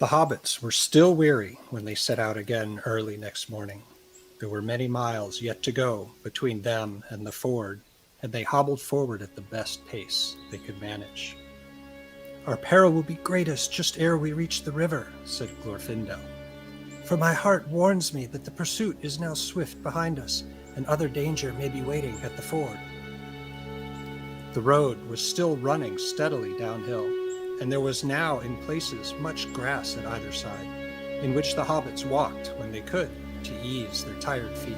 The hobbits were still weary when they set out again early next morning. There were many miles yet to go between them and the ford, and they hobbled forward at the best pace they could manage. "Our peril will be greatest just ere we reach the river," said Glorfindel, "for my heart warns me that the pursuit is now swift behind us, and other danger may be waiting at the ford." The road was still running steadily downhill, and there was now in places much grass at either side, in which the hobbits walked when they could to ease their tired feet.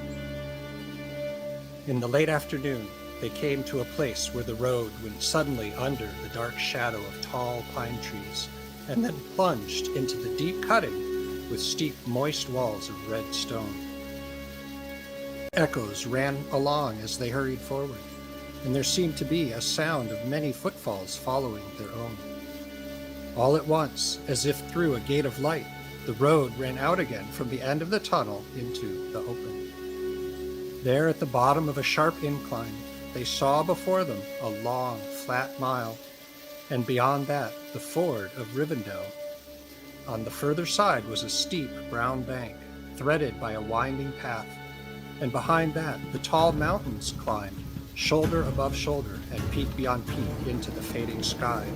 In the late afternoon, they came to a place where the road went suddenly under the dark shadow of tall pine trees, and then plunged into the deep cutting with steep, moist walls of red stone. Echoes ran along as they hurried forward, and there seemed to be a sound of many footfalls following their own. All at once, as if through a gate of light, the road ran out again from the end of the tunnel into the open. There at the bottom of a sharp incline, they saw before them a long, flat mile, and beyond that, the ford of Rivendell. On the further side was a steep brown bank, threaded by a winding path, and behind that, the tall mountains climbed, shoulder above shoulder, and peak beyond peak into the fading sky.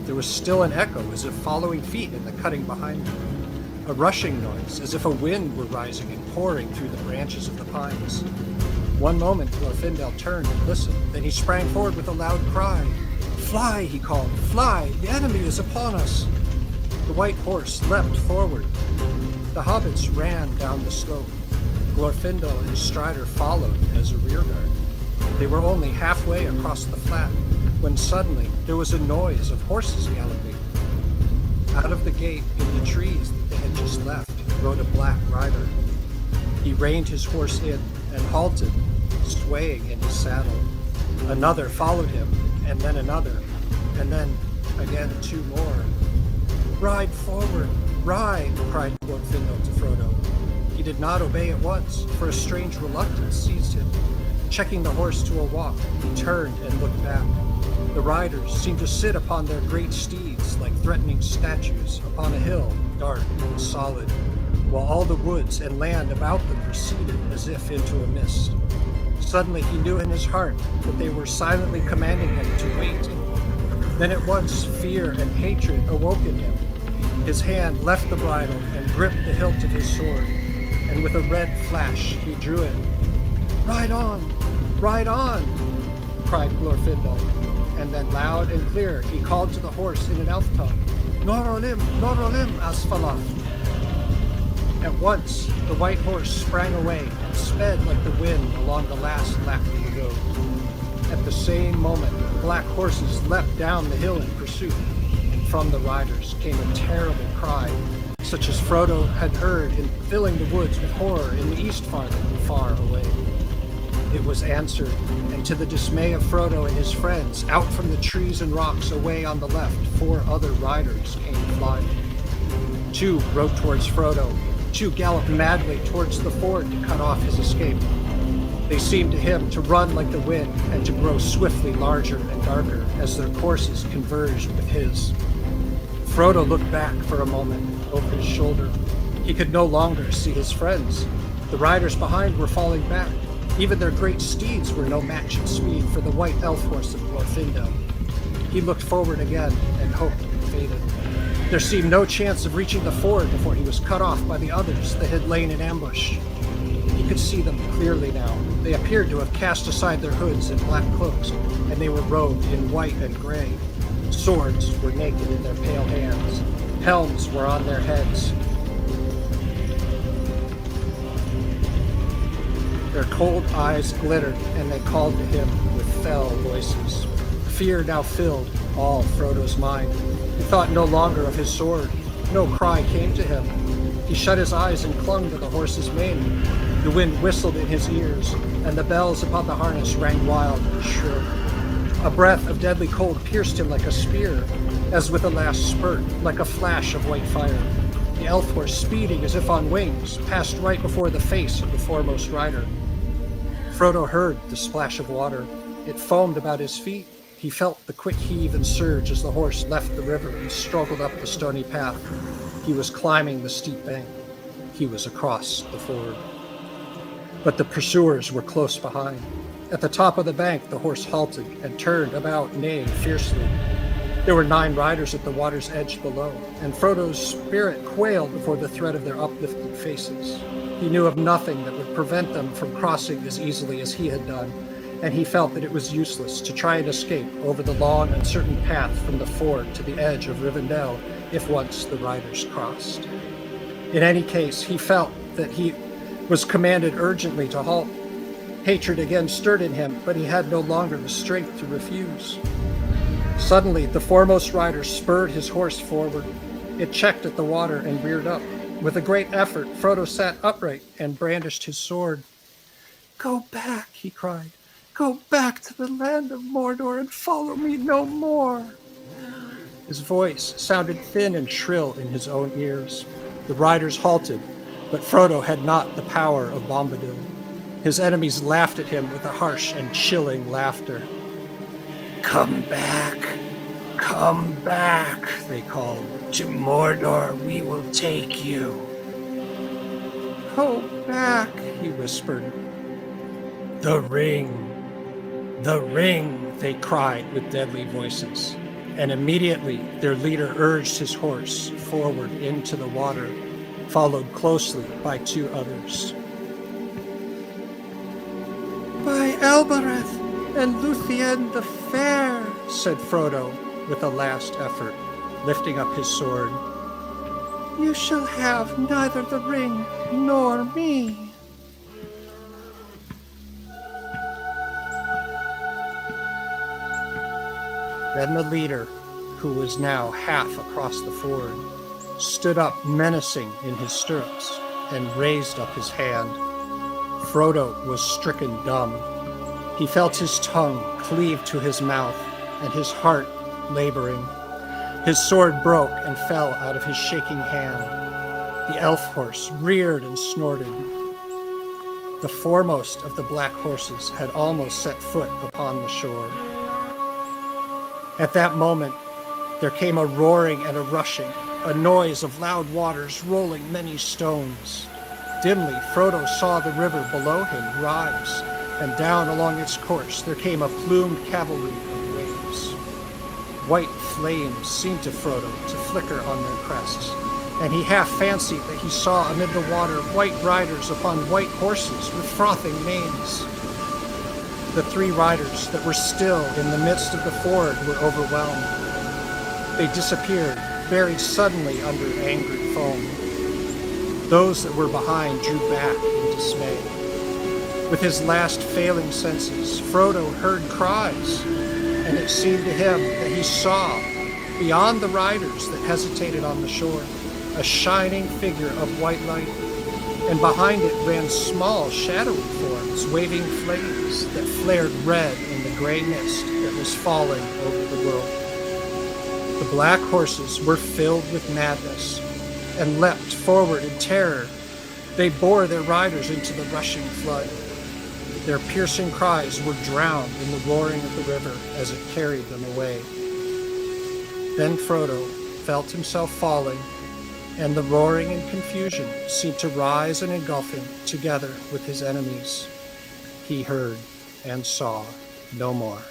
There was still an echo as if following feet in the cutting behind them, a rushing noise as if a wind were rising and pouring through the branches of the pines. One moment Glorfindel turned and listened, then he sprang forward with a loud cry. "Fly!" he called. "Fly! The enemy is upon us!" The white horse leapt forward. The hobbits ran down the slope. Glorfindel and Strider followed as a rearguard. They were only halfway across the flat when suddenly there was a noise of horses galloping. Out of the gate in the trees that they had just left rode a black rider. He reined his horse in and halted, swaying in his saddle. Another followed him, and then another, and then again two more. "Ride forward, ride!" cried Glorfindel to Frodo. He did not obey at once, for a strange reluctance seized him. Checking the horse to a walk, he turned and looked back. The riders seemed to sit upon their great steeds like threatening statues upon a hill, dark and solid, while all the woods and land about them receded as if into a mist. Suddenly he knew in his heart that they were silently commanding him to wait. Then at once fear and hatred awoke in him. His hand left the bridle and gripped the hilt of his sword, and with a red flash he drew it. "Ride on! Ride on!" cried Glorfindel, and then loud and clear he called to the horse in an elf tongue, "Nor olim asfalaf!" At once the white horse sprang away and sped like the wind along the last lap of the road. At the same moment, black horses leapt down the hill in pursuit, and from the riders came a terrible cry, such as Frodo had heard in filling the woods with horror in the east farther and far away. It was answered, and to the dismay of Frodo and his friends, out from the trees and rocks away on the left, 4 other riders came flying. 2 rode towards Frodo, 2 galloped madly towards the ford to cut off his escape. They seemed to him to run like the wind and to grow swiftly larger and darker as their courses converged with his. Frodo looked back for a moment over his shoulder. He could no longer see his friends. The riders behind were falling back. Even their great steeds were no match in speed for the white elf horse of Glorfindel. He looked forward again, and hope faded. There seemed no chance of reaching the ford before he was cut off by the others that had lain in ambush. He could see them clearly now. They appeared to have cast aside their hoods and black cloaks, and they were robed in white and gray. Swords were naked in their pale hands. Helms were on their heads. Their cold eyes glittered, and they called to him with fell voices. Fear now filled all Frodo's mind. He thought no longer of his sword. No cry came to him. He shut his eyes and clung to the horse's mane. The wind whistled in his ears, and the bells upon the harness rang wild and shrill. A breath of deadly cold pierced him like a spear, as with a last spurt, like a flash of white fire. The elf horse, speeding as if on wings, passed right before the face of the foremost rider. Frodo heard the splash of water. It foamed about his feet. He felt the quick heave and surge as the horse left the river and struggled up the stony path. He was climbing the steep bank. He was across the ford. But the pursuers were close behind. At the top of the bank, the horse halted and turned about, neighing fiercely. There were 9 riders at the water's edge below, and Frodo's spirit quailed before the threat of their uplifted faces. He knew of nothing that would prevent them from crossing as easily as he had done, and he felt that it was useless to try and escape over the long, uncertain path from the ford to the edge of Rivendell if once the riders crossed. In any case, he felt that he was commanded urgently to halt. Hatred again stirred in him, but he had no longer the strength to refuse. Suddenly, the foremost rider spurred his horse forward. It checked at the water and reared up. With a great effort, Frodo sat upright and brandished his sword. "Go back," he cried. "Go back to the land of Mordor and follow me no more." His voice sounded thin and shrill in his own ears. The riders halted, but Frodo had not the power of Bombadil. His enemies laughed at him with a harsh and chilling laughter. "Come back, they called. "To Mordor we will take you." "Go back," he whispered. The ring, they cried with deadly voices. And immediately their leader urged his horse forward into the water, followed closely by 2 others. "By Elbereth and Luthien the Fair," said Frodo with a last effort, lifting up his sword, "you shall have neither the ring nor me." Then the leader, who was now half across the ford, stood up menacing in his stirrups and raised up his hand. Frodo was stricken dumb. He felt his tongue cleave to his mouth and his heart laboring. His sword broke and fell out of his shaking hand. The elf horse reared and snorted. The foremost of the black horses had almost set foot upon the shore. At that moment, there came a roaring and a rushing, a noise of loud waters rolling many stones. Dimly, Frodo saw the river below him rise, and down along its course there came a plumed cavalry of waves. White flames seemed to Frodo to flicker on their crests, and he half fancied that he saw amid the water white riders upon white horses with frothing manes. The 3 riders that were still in the midst of the ford were overwhelmed. They disappeared, buried suddenly under angry foam. Those that were behind drew back in dismay. With his last failing senses, Frodo heard cries, and it seemed to him that he saw, beyond the riders that hesitated on the shore, a shining figure of white light, and behind it ran small, shadowy forms waving flames that flared red in the gray mist that was falling over the world. The black horses were filled with madness and leapt forward in terror. They bore their riders into the rushing flood. Their piercing cries were drowned in the roaring of the river as it carried them away. Then Frodo felt himself falling, and the roaring and confusion seemed to rise and engulf him together with his enemies. He heard and saw no more.